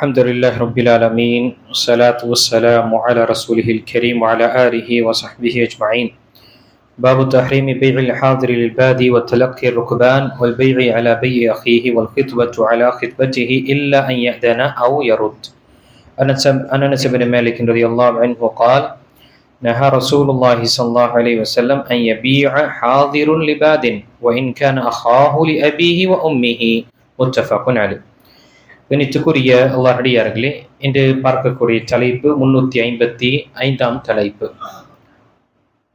الحمد لله رب العالمين والصلاة والسلام على رسوله الكريم وعلى آله وصحبه أجمعين. باب تحريم بيع الحاضر للبادي وتلقي الركبان والبيع على بيع أخيه والخطبة على خطبته إلا أن يأذن أو يرد. عن أنس بن مالك رضي الله عنه قال: نهى رسول الله صلى الله عليه وسلم أن يبيع حاضر لباد وإن كان أخاه لأبيه وأمه. متفق عليه. கணித்துக்குரிய அல்லாஹ்டியார்களே, இன்று பார்க்கக்கூடிய தலைப்பு 355ஆம் தலைப்பு.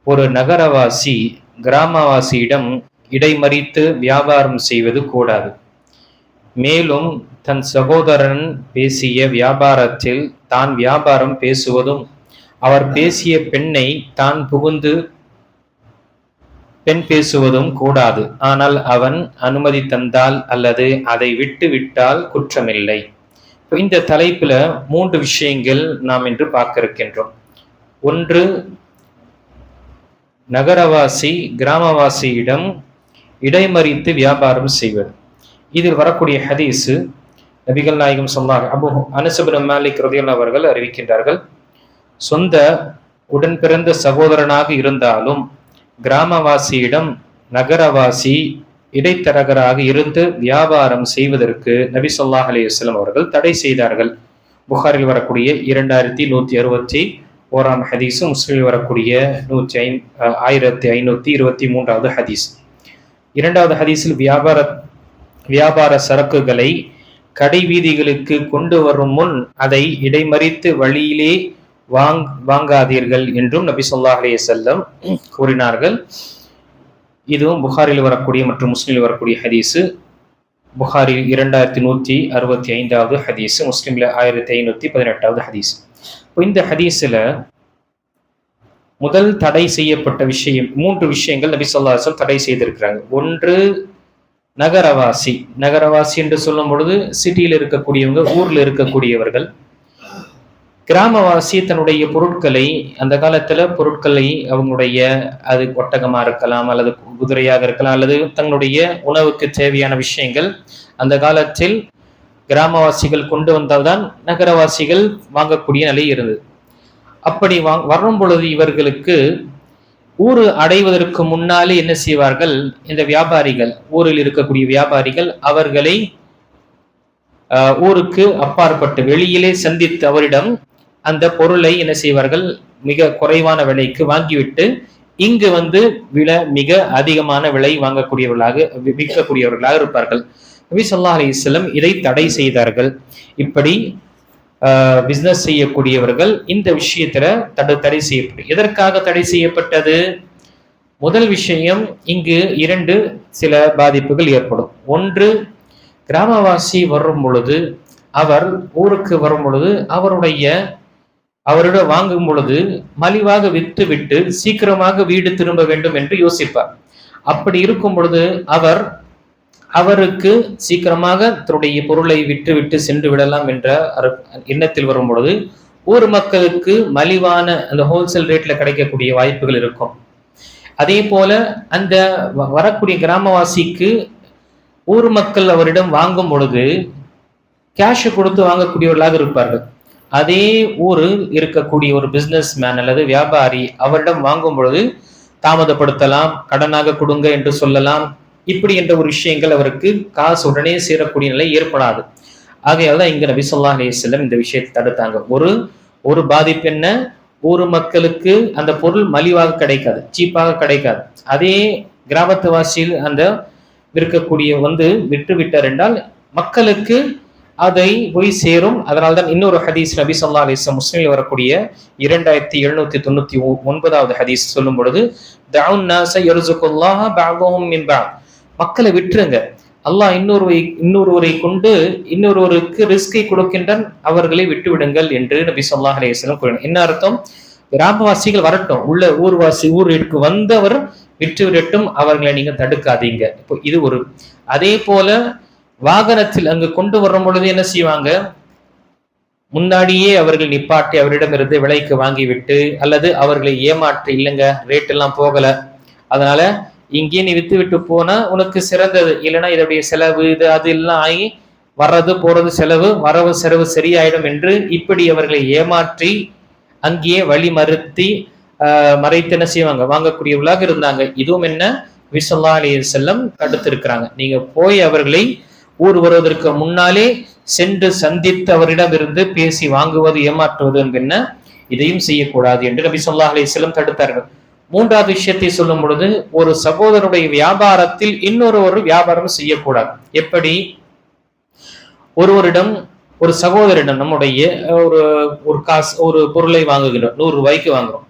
ஒரு நகரவாசி கிராமவாசியிடம் இடைமறித்து வியாபாரம் செய்வது கூடாது. மேலும் தன் சகோதரன் பேசிய வியாபாரத்தில் தான் வியாபாரம் பேசுவதும், அவர் பேசிய பெண்ணை தான் புகுந்து பெண் பேசுவதும் கூடாது. ஆனால் அவன் அனுமதி தந்தால் அல்லது அதை விட்டு விட்டால் குற்றமில்லை. இந்த தலைப்புல 3 விஷயங்கள் நாம் இன்று பார்க்க இருக்கின்றோம். ஒன்று, நகரவாசி கிராமவாசியிடம் இடைமறித்து வியாபாரம் செய்வது. இதில் வரக்கூடிய ஹதீஸ் நபிகள் நாயகம் ஸல்லல்லாஹு அனஸ் இப்னு மாலிக் ரலியல்லாஹு அவர்கள் அறிவிக்கின்றார்கள், சொந்த உடன் பிறந்த சகோதரனாக இருந்தாலும் கிராமவாசியிடம் நகரவாசி இடைத்தரகராக இருந்து வியாபாரம் செய்வதற்கு நபி ஸல்லல்லாஹு அலைஹி வஸல்லம் அவர்கள் தடை செய்தார்கள். புகாரில் வரக்கூடிய 2561ஆம் ஹதீஸ், முஸ்லிமில் வரக்கூடிய 1523வது ஹதீஸ். இரண்டாவது ஹதீஸில் வியாபார சரக்குகளை கடை வீதிகளுக்கு கொண்டு வரும் முன் அதை இடைமறித்து வழியிலே வாங்காதீர்கள் என்றும் நபி ஸல்லல்லாஹு அலைஹி வஸல்லம் கூறினார்கள். இதுவும் புகாரில் வரக்கூடிய மற்றும் முஸ்லிமில் வரக்கூடிய ஹதீஸ். புகாரில் 2165வது ஹதீஸ், முஸ்லிம்ல 1518வது ஹதீஸ். இந்த ஹதீஸ்ல முதல் தடை செய்யப்பட்ட விஷயம், 3 விஷயங்கள் நபி ஸல்லல்லாஹு அலைஹி வஸல்லம் தடை செய்திருக்கிறாங்க. ஒன்று, நகரவாசி என்று சொல்லும் பொழுது சிட்டியில் இருக்கக்கூடியவங்க, ஊர்ல இருக்கக்கூடியவர்கள். கிராமவாசி தன்னுடைய பொருட்களை, அந்த காலத்துல பொருட்களை அவங்களுடைய, அது ஒட்டகமா இருக்கலாம் அல்லது குதிரையாக இருக்கலாம் அல்லது தங்களுடைய உணவுக்கு தேவையான விஷயங்கள் அந்த காலத்தில் கிராமவாசிகள் கொண்டு வந்தால்தான் நகரவாசிகள் வாங்கக்கூடிய நிலை இருந்தது. அப்படி வரும் பொழுது இவர்களுக்கு ஊர் அடைவதற்கு முன்னாலே என்ன செய்வார்கள், இந்த வியாபாரிகள், ஊரில் இருக்கக்கூடிய வியாபாரிகள் அவர்களை ஊருக்கு அப்பாற்பட்டு வெளியிலே சந்தித்து அவரிடம் அந்த பொருளை என்ன செய்வார்கள், மிக குறைவான விலைக்கு வாங்கிவிட்டு இங்கு வந்து மிக அதிகமான விலை விற்கக்கூடியவர்களாக இருப்பார்கள். நபி ஸல்லல்லாஹு அலைஹி வஸல்லம் இதை தடை செய்தார்கள். இப்படி பிசினஸ் செய்யக்கூடியவர்கள் இந்த விஷயத்துல தடை செய்யப்படும். எதற்காக தடை செய்யப்பட்டது? முதல் விஷயம், இங்கு 2 சில பாதிப்புகள் ஏற்படும். ஒன்று, கிராமவாசி வரும் பொழுது, அவர் ஊருக்கு வரும் பொழுது அவரிடம் வாங்கும் பொழுது மலிவாக விற்று விட்டு சீக்கிரமாக வீடு திரும்ப வேண்டும் என்று யோசிப்பார். அப்படி இருக்கும் பொழுது அவருக்கு சீக்கிரமாக தன்னுடைய பொருளை விட்டு சென்று விடலாம் என்ற எண்ணத்தில் வரும் பொழுது ஊர் மக்களுக்கு மலிவான அந்த ஹோல்சேல் ரேட்ல கிடைக்கக்கூடிய வாய்ப்புகள் இருக்கும். அதே போல அந்த வரக்கூடிய கிராமவாசிக்கு ஊர் மக்கள் அவரிடம் வாங்கும் பொழுது கேஷ் கொடுத்து வாங்கக்கூடியவர்களாக இருப்பார்கள். அதே ஊரில் இருக்கக்கூடிய ஒரு பிசினஸ் மேன் அல்லது வியாபாரி அவரிடம் வாங்கும் பொழுது தாமதப்படுத்தலாம், கடனாக கொடுங்க என்று சொல்லலாம். இப்படி என்ற ஒரு விஷயங்கள் அவருக்கு காசு உடனே சேரக்கூடிய நிலை ஏற்படாது. ஆகையால் தான் இங்க நபி ஸல்லல்லாஹு அலைஹி வஸல்லம் இந்த விஷயத்தை தடுத்தாங்க. ஒரு பாதிப்பு என்ன, ஊர் மக்களுக்கு அந்த பொருள் மலிவாக கிடைக்காது, சீப்பாக கிடைக்காது. அதே கிராமத்து வாசியில் அந்த விற்கக்கூடிய விற்று விட்டார் என்றால் மக்களுக்கு அதை போய் சேரும். அதனால்தான் இன்னொரு ஹதீஸ் நபி ஸல்லல்லாஹு அலைஹி வஸல்லம் முஸ்லிமில் வரக்கூடிய 2799வது ஹதீஸ் சொல்லும் பொழுது, தஅுன் நாஸ யர்ஸுகுல்லாஹ பஅதுஹும் மின் பஅத், மக்களை விட்டுருங்க, அல்லாஹ் இன்னொருவரை கொண்டு இன்னொருவருக்கு ரிஸ்கை கொடுக்கின்றான், அவர்களை விட்டு விடுங்கள் என்று நபி ஸல்லல்லாஹு அலைஹி வஸல்லம் கூறினார். என்ன அர்த்தம்? கிராமவாசிகள் வரட்டும், ஊருக்கு வந்தவர் விட்டு விடட்டும், அவர்களை நீங்க தடுக்காதீங்க. இப்போ இது ஒரு. அதே போல வாகனத்தில் அங்கு கொண்டு வரும் பொழுது என்ன செய்வாங்க, முன்னாடியே அவர்கள் நிப்பாட்டி அவரிடமிருந்து விலைக்கு வாங்கிவிட்டு அல்லது அவர்களை ஏமாற்றி, இல்லைங்க ரேட் எல்லாம் போகல, அதனால இங்கே நீ வித்து விட்டு போனா உனக்கு சிறந்தது, இல்லைன்னா இதோடைய செலவு இது அது எல்லாம் ஆகி வர்றது போறது செலவு, வரவு செலவு சரியாயிடும் என்று இப்படி அவர்களை ஏமாற்றி அங்கேயே வழி மறைத்து என்ன செய்வாங்க, வாங்கக்கூடியவர்களாக இருந்தாங்க. இதுவும் என்ன, நபி ஸல்லல்லாஹு அலைஹி வஸல்லம் தடுத்து இருக்கிறாங்க. நீங்க போய் அவர்களை ஊர் வருவதற்கு முன்னாலே சென்று சந்தித்து அவரிடம் இருந்து பேசி வாங்குவது, ஏமாற்றுவது என்ன, இதையும் செய்யக்கூடாது என்று நபி ஸல்லல்லாஹு அலைஹி வஸல்லம் தடுத்தார்கள். மூன்றாவது விஷயத்தை சொல்லும் பொழுது, ஒரு சகோதரருடைய வியாபாரத்தில் இன்னொரு வியாபாரம் செய்யக்கூடாது. எப்படி, ஒருவரிடம், ஒரு சகோதரிடம் நம்முடைய ஒரு காசு, ஒரு பொருளை வாங்குகிறோம், 100 ரூபாய்க்கு வாங்குறோம்.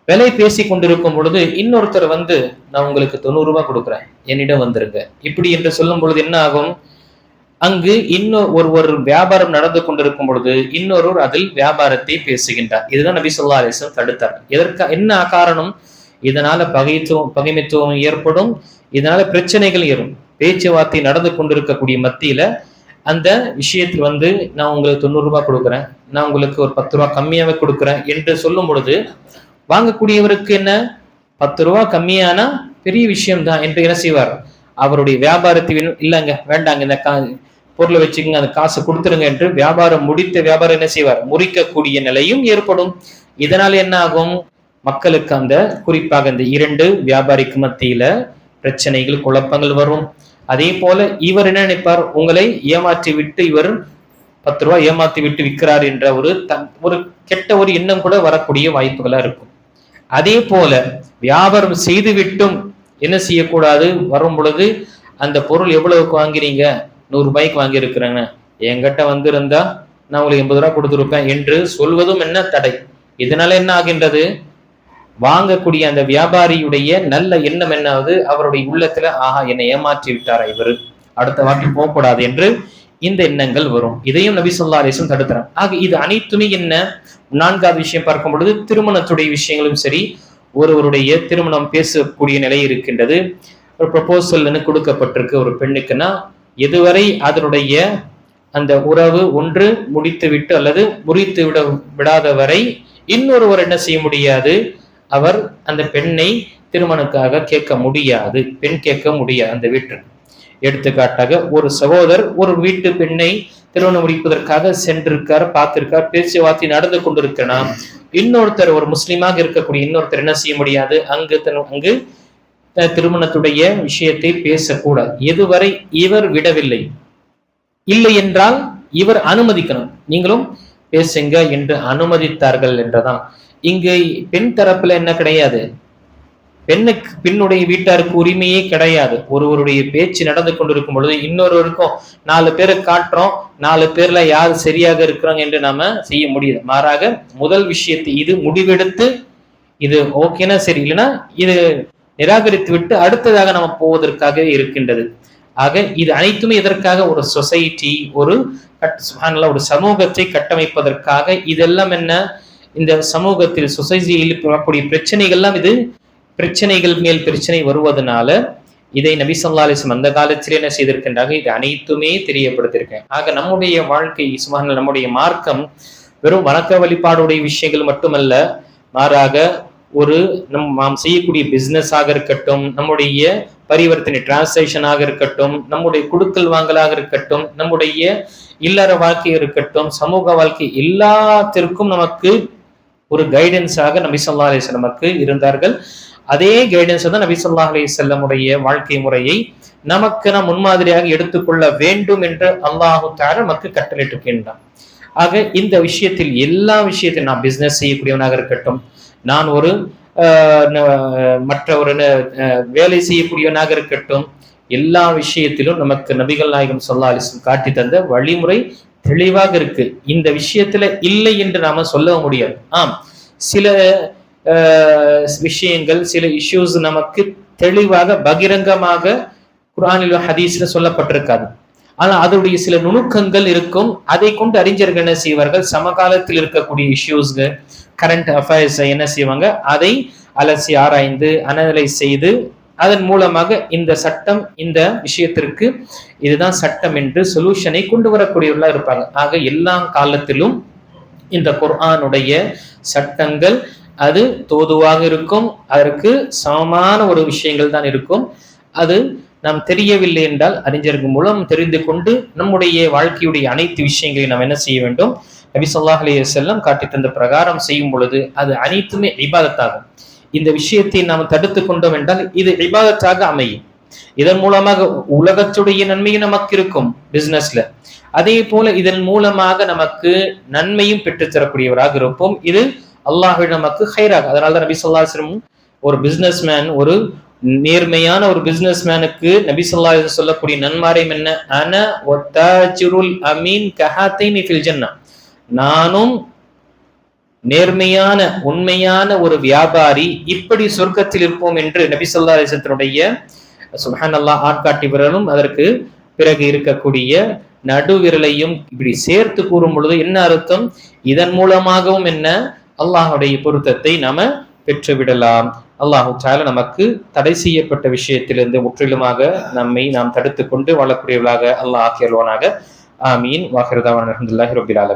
விலை பேசி கொண்டிருக்கும் பொழுது இன்னொருத்தர் வந்து, நான் உங்களுக்கு 90 ரூபாய் கொடுக்குறேன், என்னிடம் வந்துருங்க, இப்படி என்று சொல்லும் பொழுது என்ன ஆகும், அங்கு ஒரு வியாபாரம் நடந்து கொண்டிருக்கும் பொழுது இன்னொருவர் அதில் வியாபாரத்தை பேசுகின்றார். இதுதான் நபி ஸல்லல்லாஹு அலைஹி வஸல்லம் தடுத்தார். என்ன காரணம், இதனால பகைமைத்துவம் ஏற்படும், இதனால பிரச்சனைகள் ஏறும். பேச்சுவார்த்தை நடந்து கொண்டிருக்கக்கூடிய மத்தியில அந்த விஷயத்தில் வந்து, நான் உங்களுக்கு 90 ரூபாய் கொடுக்குறேன், நான் உங்களுக்கு ஒரு 10 ரூபாய் கம்மியாவே கொடுக்குறேன் என்று சொல்லும் பொழுது வாங்கக்கூடியவருக்கு என்ன, 10 ரூபாய் கம்மியானா பெரிய விஷயம் தான் என்று என்ன செய்வார், அவருடைய வியாபாரத்தை இல்லைங்க வேண்டாங்க, இந்த பொருளை வச்சுக்கோங்க, அந்த காசை கொடுத்துருங்க என்று முடித்த வியாபாரம் என்ன செய்வார், முறிக்கக்கூடிய நிலையும் ஏற்படும். இதனால என்ன ஆகும், மக்களுக்கு அந்த குறிப்பாக இந்த 2 வியாபாரிக்கு மத்தியில பிரச்சனைகள், குழப்பங்கள் வரும். அதே போல இவர் என்ன நினைப்பார், உங்களை ஏமாற்றி விட்டு, இவர் 10 ரூபாய் ஏமாற்றி விட்டு விற்கிறார் என்ற ஒரு கெட்ட ஒரு எண்ணம் கூட வரக்கூடிய வாய்ப்புகளா இருக்கும். அதே போல வியாபாரம் செய்து விட்டும் என்ன செய்யக்கூடாது, வரும் பொழுது அந்த பொருள் எவ்வளவுக்கு வாங்கிறீங்க, 100 ரூபாய்க்கு வாங்கி இருக்கிறேங்க, என்கிட்ட வந்திருந்தா நான் உங்களுக்கு 80 ரூபாய் கொடுத்துருப்பேன் என்று சொல்வதும் என்ன தடை. இதனால என்ன ஆகின்றது, வாங்கக்கூடிய அந்த வியாபாரியுடைய நல்ல எண்ணம் என்னாவது, அவருடைய உள்ளத்துல, ஆஹா என்னை ஏமாற்றி விட்டாரா இவர், அடுத்த வாட்டி போகக்கூடாது என்று இந்த எண்ணங்கள் வரும். இதையும் நபி ஸல்லல்லாஹு அலைஹி வஸல்லம் தடுக்கிறார். ஆக இது அனைத்துமே என்ன, 4வது விஷயம் பார்க்கும் பொழுது திருமணத்துடைய விஷயங்களும் சரி, ஒருவருடைய திருமணம் பேசக்கூடிய நிலை இருக்கின்றது. ஒரு ப்ரொபோசல் கொடுக்கப்பட்டிருக்கு ஒரு பெண்ணுக்குன்னா, எதுவரை அதனுடைய அந்த உறவு ஒன்று முடித்து விட்டு அல்லது முறித்து விடாத வரை இன்னொருவர் என்ன செய்ய முடியாது, அவர் அந்த பெண்ணை திருமணக்காக கேட்க முடியாது, பெண் கேட்க முடியாது அந்த வீட்டு. எடுத்துக்காட்டாக, ஒரு சகோதரர் ஒரு வீட்டு பெண்ணை திருமணம் முடிப்பதற்காக சென்றிருக்கார், பார்த்திருக்கார், பேச்சுவார்த்தை நடந்து கொண்டிருக்கிறார். இன்னொருத்தர், ஒரு முஸ்லீமாக இருக்கக்கூடிய இன்னொருத்தர் என்ன செய்ய முடியாது, அங்கு திருமணத்துடைய விஷயத்தை பேசக்கூடாது, எதுவரை இவர் விடவில்லை. இல்லை என்றால் இவர் அனுமதிக்கணும், நீங்களும் பேசுங்க என்று அனுமதித்தார்கள் என்றதான். இங்கு பெண் தரப்புல என்ன கிடையாது, பெண்ணுடைய வீட்டாருக்கு உரிமையே கிடையாது. ஒருவருடைய பேச்சு நடந்து கொண்டிருக்கும் பொழுது இன்னொருவருக்கும் 4 பேரை காட்டுறோம், 4 பேர்ல யார் சரியாக இருக்கிறாங்க என்று நாம செய்ய முடியாது. மாறாக முதல் விஷயத்தை இது முடிவெடுத்து, இது ஓகேனா சரி, இல்லைன்னா இது நிராகரித்து விட்டு அடுத்ததாக நம்ம போவதற்காக இருக்கின்றது. ஆக இது அனைத்துமே எதற்காக, ஒரு சொசைட்டி, ஒரு சமூகத்தை கட்டமைப்பதற்காக. இதெல்லாம் என்ன, இந்த சமூகத்தில் சொசைட்டியில் வரக்கூடிய பிரச்சனைகள்லாம், இது பிரச்சனைகள் மேல் பிரச்சனை வருவதனால இதை நபி ஸல்லல்லாஹு அலைஹி வஸல்லம் அந்த காலத்திலே என்ன செய்திருக்கின்றாங்க, இது அனைத்துமே தெரியப்படுத்தியிருக்கேன். ஆக நம்முடைய வாழ்க்கை, நம்முடைய மார்க்கம் வெறும் வணக்க வழிபாடுடைய விஷயங்கள் மட்டுமல்ல, மாறாக ஒரு நாம் செய்யக்கூடிய பிசினஸ் ஆக இருக்கட்டும், நம்முடைய பரிவர்த்தனை டிரான்சாக்ஷனாக இருக்கட்டும், நம்முடைய குடுக்கல் வாங்கலாக இருக்கட்டும், நம்முடைய இல்லற வாழ்க்கை இருக்கட்டும், சமூக வாழ்க்கை, எல்லாத்திற்கும் நமக்கு ஒரு கைடன்ஸாக நபி ஸல்லல்லாஹு அலைஹி வஸல்லம் நமக்கு இருந்தார்கள். அதே கைடன்ஸ் தான் நபி ஸல்லல்லாஹு அலைஹி வஸல்லமுடைய வாழ்க்கை முறையை நமக்கு நாம் முன்மாதிரியாக எடுத்துக்கொள்ள வேண்டும் என்று அல்லாஹு தஆலா நமக்கு கட்டளையிட்டிருக்கின்றான். ஆக இந்த விஷயத்தில், எல்லா விஷயத்திலும், நான் பிசினஸ் செய்யக்கூடியவனாக இருக்கட்டும், நான் ஒரு மற்ற ஒரு வேலை செய்யக்கூடியவனாக இருக்கட்டும், எல்லா விஷயத்திலும் நமக்கு நபிகள் நாயகம் ஸல்லல்லாஹு அலைஹி வஸல்லம் காட்டி தந்த வழிமுறை தெளிவாக இருக்கு. இந்த விஷயத்துல இல்லை என்று நாம சொல்ல முடியாது. சில விஷயங்கள், சில இஷ்யூஸ் நமக்கு தெளிவாக பகிரங்கமாக குர்ஆனில் ஹதீஸ்ல சொல்லப்பட்டிருக்காது. ஆனா அதனுடைய சில நுணுக்கங்கள் இருக்கும். அதை கொண்டு அறிஞர்கள் என்ன செய்வார்கள், சமகாலத்தில் இருக்கக்கூடிய இஷ்யூஸ்கள், கரண்ட் அஃபேர்ஸ் என்ன செய்வாங்க, அதை அலசி ஆராய்ந்து அனலைஸ் செய்து அதன் மூலமாக இந்த சட்டம், இந்த விஷயத்திற்கு இதுதான் சட்டம் என்று சொல்யூஷனை கொண்டு வரக்கூடியவர்களா இருப்பாங்க. ஆக எல்லா காலத்திலும் இந்த குர்ஆனுடைய சட்டங்கள் அது தோதுவாக இருக்கும், அதற்கு சமமான ஒரு விஷயங்கள் தான் இருக்கும். அது நாம் தெரியவில்லை என்றால் அறிஞர்கள் மூலம் தெரிந்து கொண்டு நம்முடைய வாழ்க்கையுடைய அனைத்து விஷயங்களையும் நாம் என்ன செய்ய வேண்டும்? நபி ஸல்லல்லாஹு அலைஹி வஸல்லம் காட்டி தந்த பிரகாரம் செய்யும் பொழுது அது அனைத்துமே இபாதத்தாகும். இந்த விஷயத்தை நாம் தடுத்து கொண்டோம் என்றால் இது இபாதத்தாக அமையும். இதன் மூலமாக உலகத்துடைய நன்மையும் நமக்கு இருக்கும் பிசினஸ்ல, அதே போல இதன் மூலமாக நமக்கு நன்மையும் பெற்றுத்தரக்கூடியவராக இருப்போம். இது அல்லாஹ்விடம் நமக்கு ஹைராக. அதனால நபி ஸல்லல்லாஹு அலைஹி வஸல்லம் ஒரு பிசினஸ் மேன், ஒரு நேர்மையான ஒரு பிசினஸ் மேனுக்கு நபி ஸல்லல்லாஹு அலைஹி வஸல்லம் சொல்லக்கூடிய நன்மாரையும் என்ன? அன வத்தாஜிருல் அமீன் கஹாத்தைனி ஃபில் ஜன்னah. நானும் நேர்மையான உண்மையான ஒரு வியாபாரி இப்படி சொர்க்கத்தில் இருப்போம் என்று நபி ஸல்லல்லாஹு அலைஹி வஸல்லம் சுப்ஹானல்லாஹ் ஆட்காட்டி விரலும் அதற்கு பிறகு இருக்கக்கூடிய நடுவிரலையும் இப்படி சேர்த்து கூறும் பொழுது என்ன அர்த்தம்? இதன் மூலமாகவும் என்ன? அல்லாஹுடைய பொருத்தத்தை நாம பெற்றுவிடலாம். அல்லாஹு தஆலா நமக்கு தடை செய்யப்பட்ட விஷயத்திலிருந்து முற்றிலுமாக நாம் தடுத்து கொண்டு வாழக்கூடியவர்களாக அல்லாஹ் ஆக்கியல்வானாக. ஆமீன். வாஹிரு தஅவானா அல்ஹம்துலில்லாஹி ரப்பில் ஆலமீன்.